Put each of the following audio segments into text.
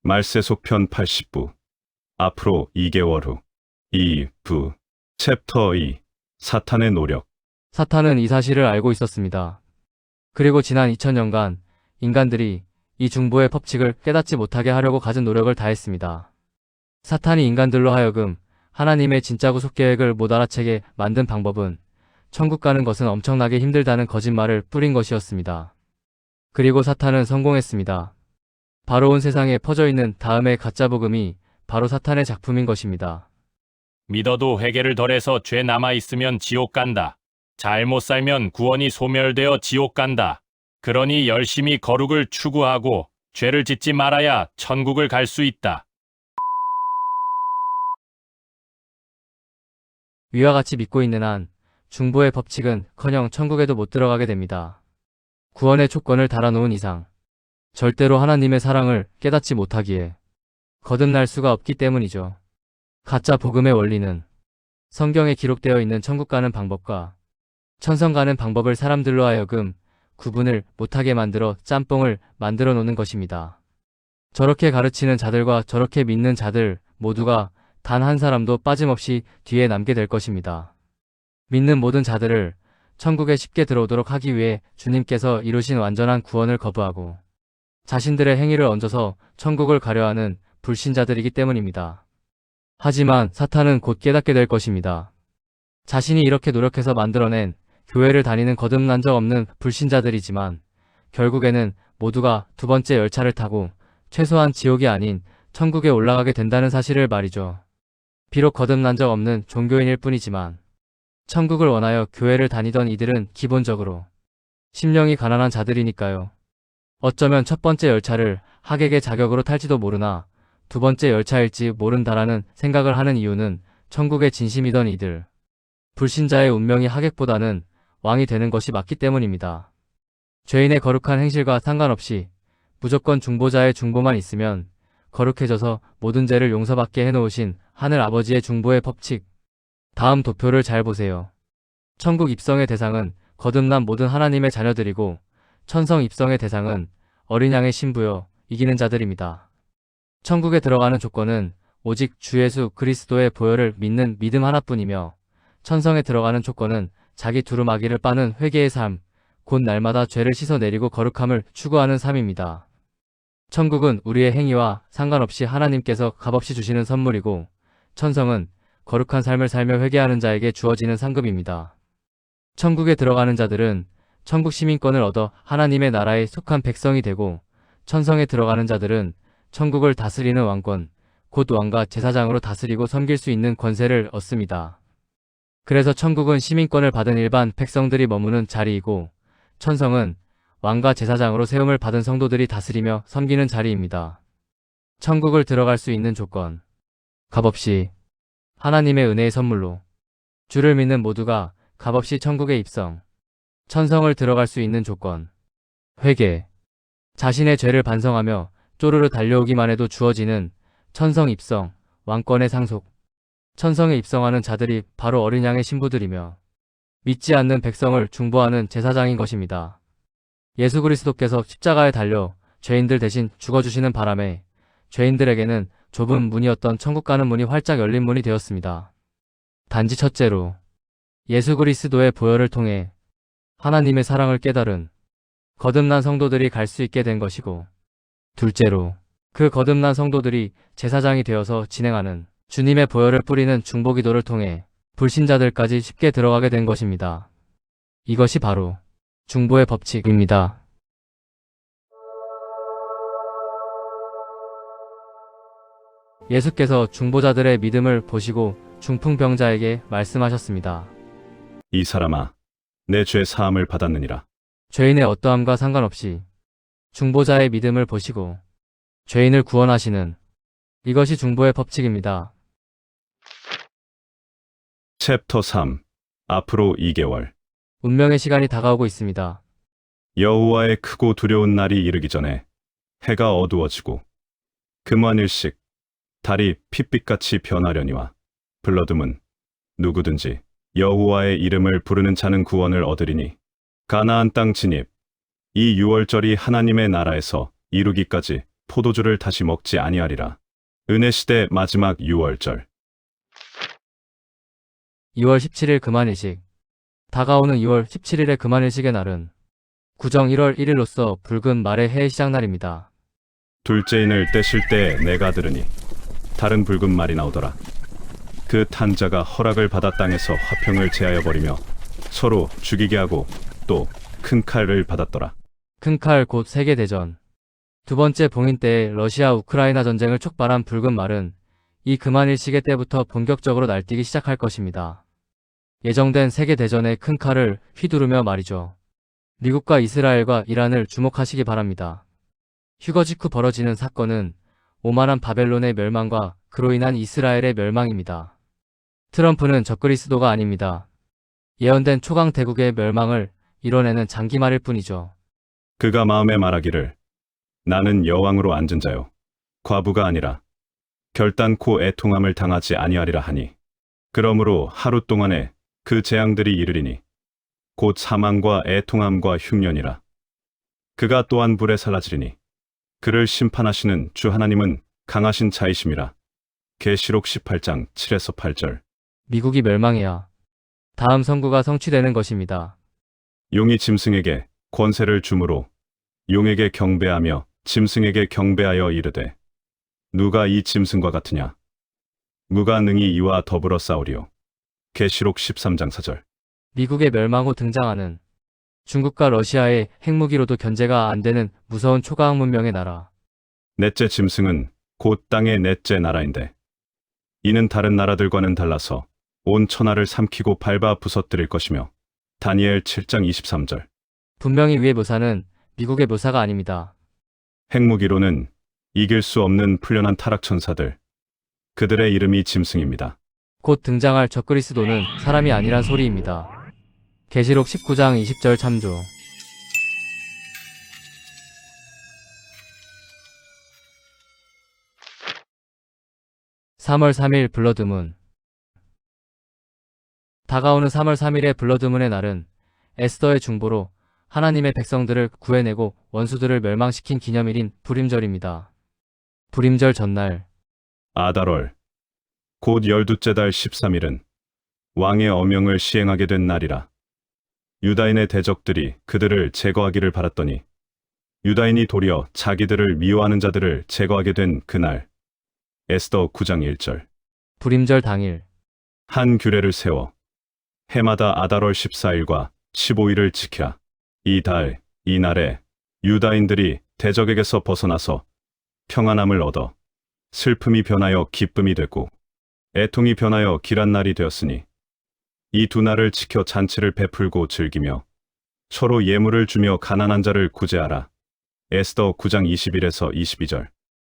말세속편 80부. 앞으로 2개월 후. 2부. 챕터 2. 사탄의 노력. 사탄은 이 사실을 알고 있었습니다. 그리고 지난 2000년간 인간들이 이 중보의 법칙을 깨닫지 못하게 하려고 가진 노력을 다했습니다. 사탄이 인간들로 하여금 하나님의 진짜 구속 계획을 못 알아채게 만든 방법은 천국 가는 것은 엄청나게 힘들다는 거짓말을 뿌린 것이었습니다. 그리고 사탄은 성공했습니다. 바로 온 세상에 퍼져있는 다음의 가짜 복음이 바로 사탄의 작품인 것입니다. 믿어도 회개를 덜해서 죄 남아있으면 지옥 간다. 잘못 살면 구원이 소멸되어 지옥 간다. 그러니 열심히 거룩을 추구하고 죄를 짓지 말아야 천국을 갈 수 있다. 위와 같이 믿고 있는 한 중보의 법칙은 커녕 천국에도 못 들어가게 됩니다. 구원의 조건을 달아놓은 이상 절대로 하나님의 사랑을 깨닫지 못하기에 거듭날 수가 없기 때문이죠. 가짜 복음의 원리는 성경에 기록되어 있는 천국 가는 방법과 천성 가는 방법을 사람들로 하여금 구분을 못하게 만들어 짬뽕을 만들어 놓는 것입니다. 저렇게 가르치는 자들과 저렇게 믿는 자들 모두가 단 한 사람도 빠짐없이 뒤에 남게 될 것입니다. 믿는 모든 자들을 천국에 쉽게 들어오도록 하기 위해 주님께서 이루신 완전한 구원을 거부하고 자신들의 행위를 얹어서 천국을 가려 하는 불신자들이기 때문입니다. 하지만 사탄은 곧 깨닫게 될 것입니다. 자신이 이렇게 노력해서 만들어낸 교회를 다니는 거듭난 적 없는 불신자들이지만 결국에는 모두가 두 번째 열차를 타고 최소한 지옥이 아닌 천국에 올라가게 된다는 사실을 말이죠. 비록 거듭난 적 없는 종교인일 뿐이지만 천국을 원하여 교회를 다니던 이들은 기본적으로 심령이 가난한 자들이니까요. 어쩌면 첫 번째 열차를 하객의 자격으로 탈지도 모르나 두 번째 열차일지 모른다라는 생각을 하는 이유는 천국에 진심이던 이들, 불신자의 운명이 하객보다는 왕이 되는 것이 맞기 때문입니다. 죄인의 거룩한 행실과 상관없이 무조건 중보자의 중보만 있으면 거룩해져서 모든 죄를 용서받게 해놓으신 하늘 아버지의 중보의 법칙. 다음 도표를 잘 보세요. 천국 입성의 대상은 거듭난 모든 하나님의 자녀들이고 천성 입성의 대상은 어린 양의 신부여 이기는 자들입니다. 천국에 들어가는 조건은 오직 주 예수 그리스도의 보혈을 믿는 믿음 하나뿐이며 천성에 들어가는 조건은 자기 두루마기를 빠는 회개의 삶, 곧 날마다 죄를 씻어내리고 거룩함을 추구하는 삶입니다. 천국은 우리의 행위와 상관없이 하나님께서 값없이 주시는 선물이고 천성은 거룩한 삶을 살며 회개하는 자에게 주어지는 상급입니다. 천국에 들어가는 자들은 천국 시민권을 얻어 하나님의 나라에 속한 백성이 되고 천성에 들어가는 자들은 천국을 다스리는 왕권, 곧 왕과 제사장으로 다스리고 섬길 수 있는 권세를 얻습니다. 그래서 천국은 시민권을 받은 일반 백성들이 머무는 자리이고 천성은 왕과 제사장으로 세움을 받은 성도들이 다스리며 섬기는 자리입니다. 천국을 들어갈 수 있는 조건. 값없이 하나님의 은혜의 선물로 주를 믿는 모두가 값없이 천국에 입성. 천성을 들어갈 수 있는 조건. 회개. 자신의 죄를 반성하며 쪼르르 달려오기만 해도 주어지는 천성 입성, 왕권의 상속. 천성에 입성하는 자들이 바로 어린 양의 신부들이며 믿지 않는 백성을 중보하는 제사장인 것입니다. 예수 그리스도께서 십자가에 달려 죄인들 대신 죽어주시는 바람에 죄인들에게는 좁은 문이었던 천국 가는 문이 활짝 열린 문이 되었습니다. 단지 첫째로 예수 그리스도의 보혈을 통해 하나님의 사랑을 깨달은 거듭난 성도들이 갈 수 있게 된 것이고 둘째로 그 거듭난 성도들이 제사장이 되어서 진행하는 주님의 보혈을 뿌리는 중보기도를 통해 불신자들까지 쉽게 들어가게 된 것입니다. 이것이 바로 중보의 법칙입니다. 예수께서 중보자들의 믿음을 보시고 중풍병자에게 말씀하셨습니다. 이 사람아, 내 죄 사함을 받았느니라. 죄인의 어떠함과 상관없이 중보자의 믿음을 보시고 죄인을 구원하시는 이것이 중보의 법칙입니다. 챕터 3. 앞으로 2개월. 운명의 시간이 다가오고 있습니다. 여호와의 크고 두려운 날이 이르기 전에 해가 어두워지고 금완일씩 달이 핏빛같이 변하려니와 블러듬은 누구든지 여호와의 이름을 부르는 자는 구원을 얻으리니 가나안 땅 진입 이 유월절이 하나님의 나라에서 이루기까지 포도주를 다시 먹지 아니하리라. 은혜 시대 마지막 유월절. 2월 17일 금안일식. 다가오는 2월 17일의 금안일식의 날은 구정 1월 1일로서 붉은 말의 해의 시작날입니다. 둘째 인을 떼실 때에 내가 들으니 다른 붉은 말이 나오더라. 그 탄자가 허락을 받아 땅에서 화평을 제하여 버리며 서로 죽이게 하고 또 큰 칼을 받았더라. 큰 칼 곧 세계대전. 두 번째 봉인 때에 러시아 우크라이나 전쟁을 촉발한 붉은 말은 이 금안일식의 때부터 본격적으로 날뛰기 시작할 것입니다. 예정된 세계대전의 큰 칼을 휘두르며 말이죠. 미국과 이스라엘과 이란을 주목하시기 바랍니다. 휴거 직후 벌어지는 사건은 오만한 바벨론의 멸망과 그로 인한 이스라엘의 멸망입니다. 트럼프는 적그리스도가 아닙니다. 예언된 초강 대국의 멸망을 이뤄내는 장기말일 뿐이죠. 그가 마음에 말하기를 나는 여왕으로 앉은 자요 과부가 아니라 결단코 애통함을 당하지 아니하리라 하니 그러므로 하루 동안에 그 재앙들이 이르리니 곧 사망과 애통함과 흉년이라. 그가 또한 불에 사라지리니 그를 심판하시는 주 하나님은 강하신 자이심이라. 계시록 18장 7에서 8절. 미국이 멸망해야 다음 선구가 성취되는 것입니다. 용이 짐승에게 권세를 주므로 용에게 경배하며 짐승에게 경배하여 이르되 누가 이 짐승과 같으냐 누가 능히 이와 더불어 싸우리요. 계시록 13장 4절. 미국의 멸망 후 등장하는 중국과 러시아의 핵무기로도 견제가 안 되는 무서운 초과학 문명의 나라. 넷째 짐승은 곧 땅의 넷째 나라인데 이는 다른 나라들과는 달라서 온 천하를 삼키고 밟아 부서뜨릴 것이며 다니엘 7장 23절. 분명히 위의 묘사는 미국의 묘사가 아닙니다. 핵무기로는 이길 수 없는 풀려난 타락천사들. 그들의 이름이 짐승입니다. 곧 등장할 적그리스도는 사람이 아니란 소리입니다. 계시록 19장 20절 참조. (3월 3일) 블러드문. 다가오는 3월 3일의 블러드문의 날은 에스더의 중보로 하나님의 백성들을 구해내고 원수들을 멸망시킨 기념일인 불임절입니다. 불임절 전날 아달월 곧 12째 달 13일은 왕의 어명을 시행하게 된 날이라. 유다인의 대적들이 그들을 제거하기를 바랐더니 유다인이 도리어 자기들을 미워하는 자들을 제거하게 된 그날. 에스더 9장 1절. 불임절 당일 한 규례를 세워 해마다 아달월 14일과 15일을 지키라. 이 달, 이 날에 유다인들이 대적에게서 벗어나서 평안함을 얻어 슬픔이 변하여 기쁨이 되고 애통이 변하여 길한 날이 되었으니 이 두 날을 지켜 잔치를 베풀고 즐기며 서로 예물을 주며 가난한 자를 구제하라. 에스더 9장 21에서 22절.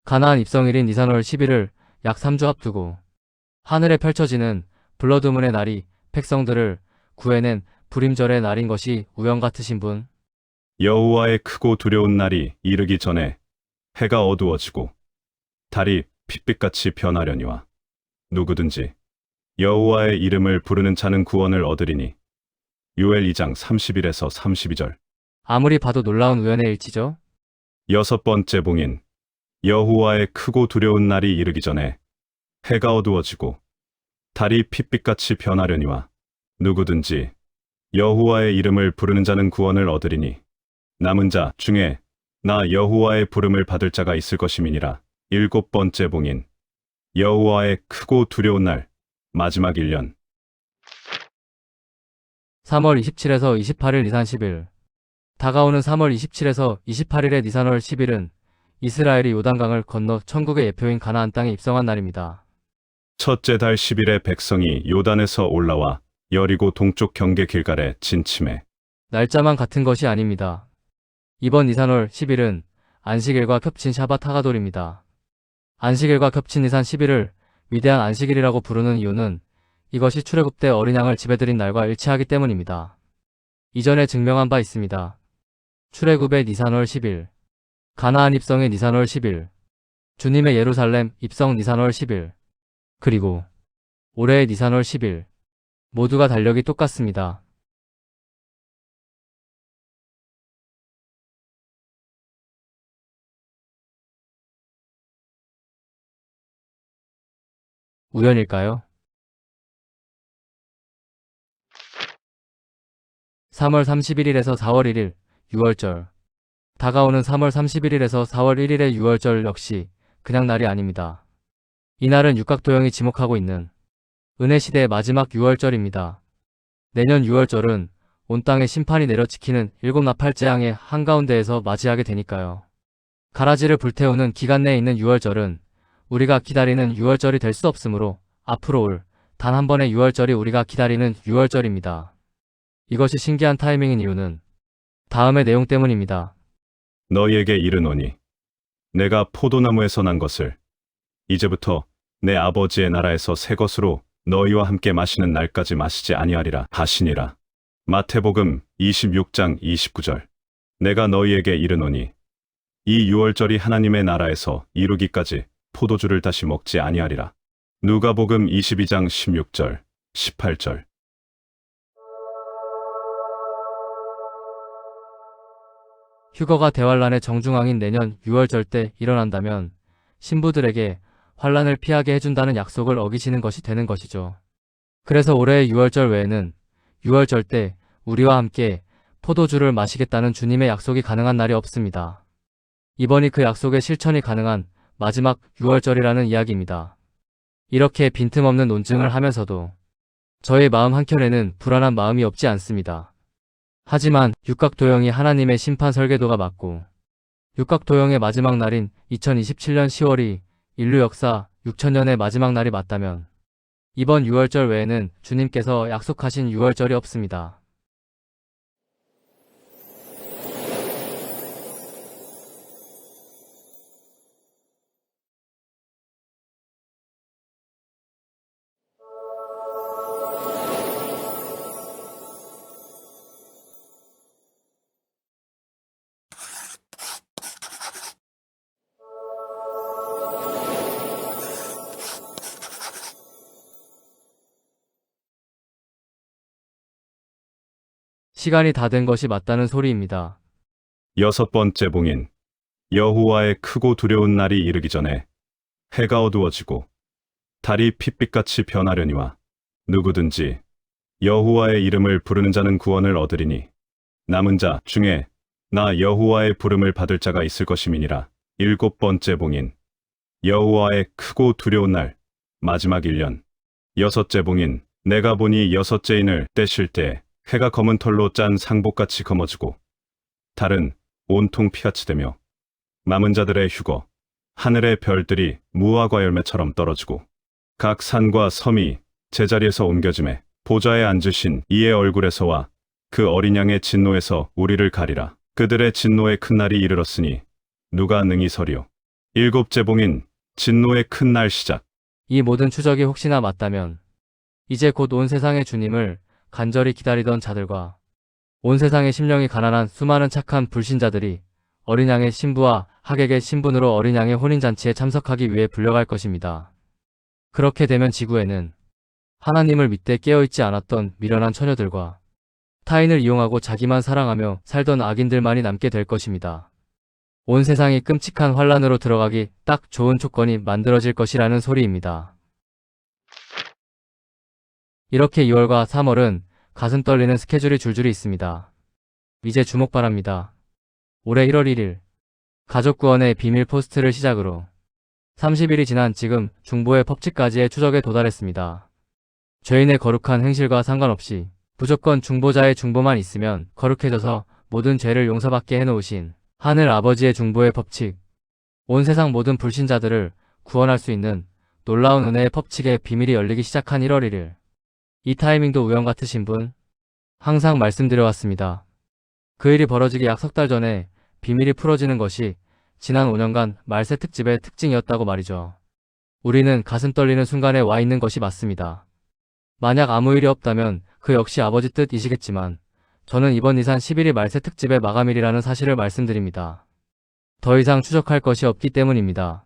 가나안 입성일인 니산월 10일을 약 3주 앞두고 하늘에 펼쳐지는 블러드문의 날이 백성들을 구해낸 불임절의 날인 것이 우연 같으신 분? 여호와의 크고 두려운 날이 이르기 전에 해가 어두워지고 달이 핏빛같이 변하려니와 누구든지 여호와의 이름을 부르는 자는 구원을 얻으리니. 요엘 2장 31에서 32절. 아무리 봐도 놀라운 우연의 일치죠? 여섯 번째 봉인. 여호와의 크고 두려운 날이 이르기 전에 해가 어두워지고 달이 핏빛같이 변하려니와 누구든지 여호와의 이름을 부르는 자는 구원을 얻으리니. 남은 자 중에 나 여호와의 부름을 받을 자가 있을 것임이니라. 일곱 번째 봉인. 여호와의 크고 두려운 날 마지막 1년. 3월 27에서 28일 니산 10일. 다가오는 3월 27에서 28일의 니산월 10일은 이스라엘이 요단강을 건너 천국의 예표인 가나안 땅에 입성한 날입니다. 첫째 달 10일에 백성이 요단에서 올라와 여리고 동쪽 경계 길갈에 진침해. 날짜만 같은 것이 아닙니다. 이번 니산월 10일은 안식일과 겹친 샤밧 하가돌입니다. 안식일과 겹친 니산 10일을 위대한 안식일이라고 부르는 이유는 이것이 출애굽 때 어린 양을 집에 들인 날과 일치하기 때문입니다. 이전에 증명한 바 있습니다. 출애굽의 니산월 10일, 가나안 입성의 니산월 10일, 주님의 예루살렘 입성 니산월 10일, 그리고 올해의 니산월 10일, 모두가 달력이 똑같습니다. 우연일까요? 3월 31일에서 4월 1일, 6월절. 다가오는 3월 31일에서 4월 1일의 6월절 역시 그냥 날이 아닙니다. 이날은 육각도형이 지목하고 있는 은혜시대의 마지막 6월절입니다. 내년 6월절은 온 땅에 심판이 내려지키는 일곱 나팔 재앙의 한가운데에서 맞이하게 되니까요. 가라지를 불태우는 기간 내에 있는 6월절은 우리가 기다리는 6월절이 될 수 없으므로 앞으로 올 단 한 번의 6월절이 우리가 기다리는 6월절입니다. 이것이 신기한 타이밍인 이유는 다음의 내용 때문입니다. 너희에게 이르노니 내가 포도나무에서 난 것을 이제부터 내 아버지의 나라에서 새 것으로 너희와 함께 마시는 날까지 마시지 아니하리라 하시니라. 마태복음 26장 29절. 내가 너희에게 이르노니 이 6월절이 하나님의 나라에서 이루기까지 포도주를 다시 먹지 아니하리라. 누가복음 22장 16절, 18절. 휴거가 대환란의 정중앙인 내년 6월절 때 일어난다면 신부들에게 환란을 피하게 해준다는 약속을 어기시는 것이 되는 것이죠. 그래서 올해의 6월절 외에는 6월절 때 우리와 함께 포도주를 마시겠다는 주님의 약속이 가능한 날이 없습니다. 이번이 그 약속의 실천이 가능한 마지막 6월절이라는 이야기입니다. 이렇게 빈틈없는 논증을 하면서도 저의 마음 한켠에는 불안한 마음이 없지 않습니다. 하지만 육각도형이 하나님의 심판 설계도가 맞고 육각도형의 마지막 날인 2027년 10월이 인류 역사 6000년의 마지막 날이 맞다면 이번 6월절 외에는 주님께서 약속하신 6월절이 없습니다. 시간이 다 된 것이 맞다는 소리입니다. 여섯 번째 봉인. 여호와의 크고 두려운 날이 이르기 전에 해가 어두워지고 달이 핏빛같이 변하려니와 누구든지 여호와의 이름을 부르는 자는 구원을 얻으리니 남은 자 중에 나 여호와의 부름을 받을 자가 있을 것임이니라. 일곱 번째 봉인. 여호와의 크고 두려운 날 마지막 1년. 여섯째 봉인. 내가 보니 여섯째 인을 떼실 때 해가 검은 털로 짠 상복같이 검어지고 달은 온통 피같이 되며 남은 자들의 휴거 하늘의 별들이 무화과 열매처럼 떨어지고 각 산과 섬이 제자리에서 옮겨짐에 보좌에 앉으신 이의 얼굴에서와 그 어린 양의 진노에서 우리를 가리라. 그들의 진노의 큰 날이 이르렀으니 누가 능히 서리요. 일곱째 봉인. 진노의 큰 날 시작. 이 모든 추적이 혹시나 맞다면 이제 곧 온 세상의 주님을 간절히 기다리던 자들과 온 세상의 심령이 가난한 수많은 착한 불신자들이 어린 양의 신부와 하객의 신분으로 어린 양의 혼인잔치에 참석하기 위해 불려갈 것입니다. 그렇게 되면 지구에는 하나님을 믿되 깨어있지 않았던 미련한 처녀들과 타인을 이용하고 자기만 사랑하며 살던 악인들만이 남게 될 것입니다. 온 세상이 끔찍한 환란으로 들어가기 딱 좋은 조건이 만들어질 것이라는 소리입니다. 이렇게 2월과 3월은 가슴 떨리는 스케줄이 줄줄이 있습니다. 이제 주목 바랍니다. 올해 1월 1일 가족구원의 비밀 포스트를 시작으로 30일이 지난 지금 중보의 법칙까지의 추적에 도달했습니다. 죄인의 거룩한 행실과 상관없이 무조건 중보자의 중보만 있으면 거룩해져서 모든 죄를 용서받게 해놓으신 하늘 아버지의 중보의 법칙, 온 세상 모든 불신자들을 구원할 수 있는 놀라운 은혜의 법칙의 비밀이 열리기 시작한 1월 1일. 이 타이밍도 우연 같으신 분? 항상 말씀드려왔습니다. 그 일이 벌어지기 약 석 달 전에 비밀이 풀어지는 것이 지난 5년간 말세 특집의 특징이었다고 말이죠. 우리는 가슴 떨리는 순간에 와 있는 것이 맞습니다. 만약 아무 일이 없다면 그 역시 아버지 뜻이시겠지만 저는 이번 니산 11일 말세 특집의 마감일이라는 사실을 말씀드립니다. 더 이상 추적할 것이 없기 때문입니다.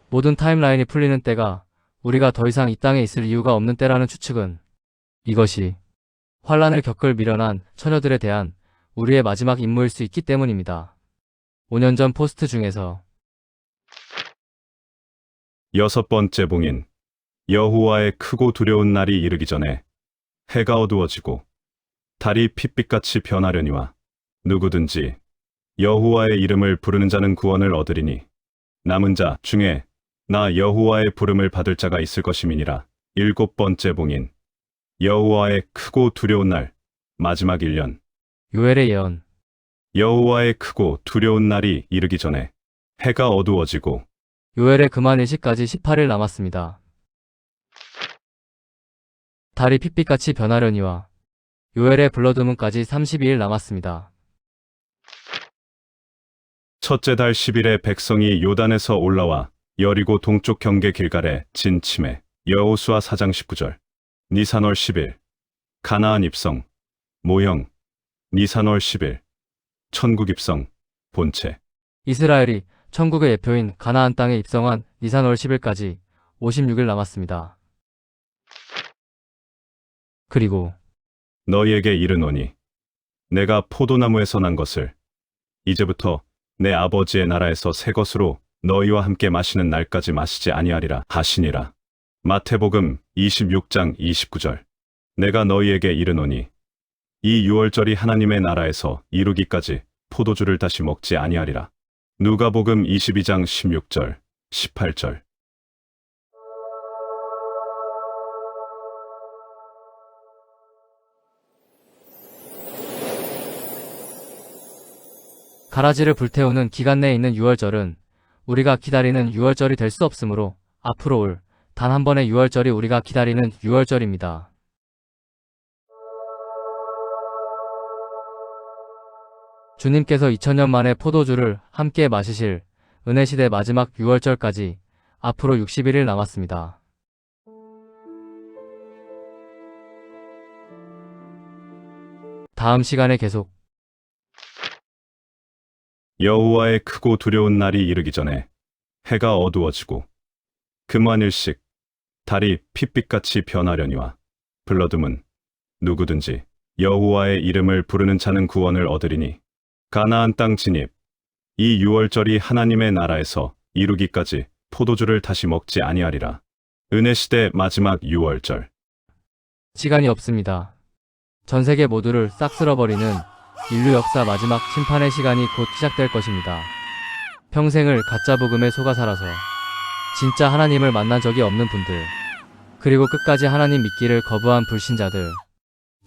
모든 타임라인이 풀리는 때가 우리가 더 이상 이 땅에 있을 이유가 없는 때라는 추측은 이것이 환란을 겪을 미련한 처녀들에 대한 우리의 마지막 임무일 수 있기 때문입니다. 5년 전 포스트 중에서 6번째 봉인. 여호와의 크고 두려운 날이 이르기 전에 해가 어두워지고 달이 핏빛같이 변하려니와 누구든지 여호와의 이름을 부르는 자는 구원을 얻으리니 남은 자 중에 나 여호와의 부름을 받을 자가 있을 것임이니라. 7번째 봉인. 여호와의 크고 두려운 날, 마지막 1년. 요엘의 예언. 여호와의 크고 두려운 날이 이르기 전에 해가 어두워지고 요엘의 금한 일시까지 18일 남았습니다. 달이 핏빛같이 변하려니와 요엘의 블러드문까지 32일 남았습니다. 첫째 달 10일에 백성이 요단에서 올라와 여리고 동쪽 경계 길갈에 진침해. 여호수아 4장 19절. 니산월 10일. 가나안 입성. 모형. 니산월 10일. 천국 입성. 본체. 이스라엘이 천국의 예표인 가나안 땅에 입성한 니산월 10일까지 56일 남았습니다. 그리고 너희에게 이르노니 내가 포도나무에서 난 것을 이제부터 내 아버지의 나라에서 새 것으로 너희와 함께 마시는 날까지 마시지 아니하리라 하시니라. 마태복음 26장 29절. 내가 너희에게 이르노니 이 유월절이 하나님의 나라에서 이루기까지 포도주를 다시 먹지 아니하리라. 누가복음 22장 16절, 18절. 가라지를 불태우는 기간 내에 있는 유월절은 우리가 기다리는 유월절이 될 수 없으므로 앞으로 올 단 한 번의 유월절이 우리가 기다리는 유월절입니다. 주님께서 2000년 만에 포도주를 함께 마시실 은혜시대 마지막 유월절까지 앞으로 61일 남았습니다. 다음 시간에 계속 여호와의 크고 두려운 날이 이르기 전에 해가 어두워지고 금환일씩 달이 핏빛같이 변하려니와 블러드문 누구든지 여호와의 이름을 부르는 자는 구원을 얻으리니 가나안 땅 진입. 이 유월절이 하나님의 나라에서 이루기까지 포도주를 다시 먹지 아니하리라. 은혜시대 마지막 유월절. 시간이 없습니다. 전 세계 모두를 싹 쓸어버리는 인류 역사 마지막 심판의 시간이 곧 시작될 것입니다. 평생을 가짜 복음에 속아 살아서 진짜 하나님을 만난 적이 없는 분들, 그리고 끝까지 하나님 믿기를 거부한 불신자들,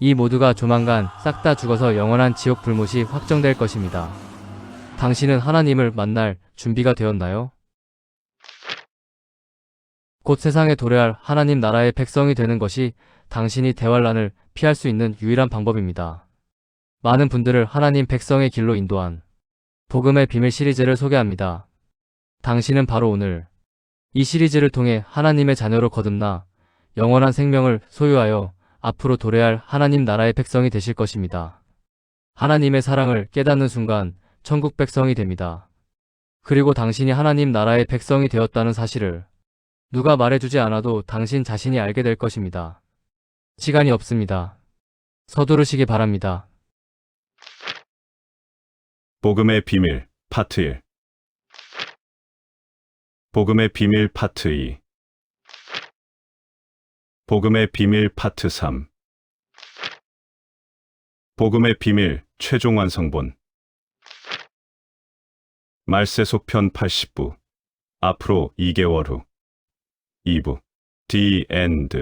이 모두가 조만간 싹 다 죽어서 영원한 지옥 불못이 확정될 것입니다. 당신은 하나님을 만날 준비가 되었나요? 곧 세상에 도래할 하나님 나라의 백성이 되는 것이 당신이 대환란을 피할 수 있는 유일한 방법입니다. 많은 분들을 하나님 백성의 길로 인도한 복음의 비밀 시리즈를 소개합니다. 당신은 바로 오늘 이 시리즈를 통해 하나님의 자녀로 거듭나 영원한 생명을 소유하여 앞으로 도래할 하나님 나라의 백성이 되실 것입니다. 하나님의 사랑을 깨닫는 순간 천국 백성이 됩니다. 그리고 당신이 하나님 나라의 백성이 되었다는 사실을 누가 말해주지 않아도 당신 자신이 알게 될 것입니다. 시간이 없습니다. 서두르시기 바랍니다. 복음의 비밀 파트 1. 복음의 비밀 파트 2. 복음의 비밀 파트 3. 복음의 비밀 최종 완성본. 말세 속편 80부. 앞으로 2개월 후. 2부. The End.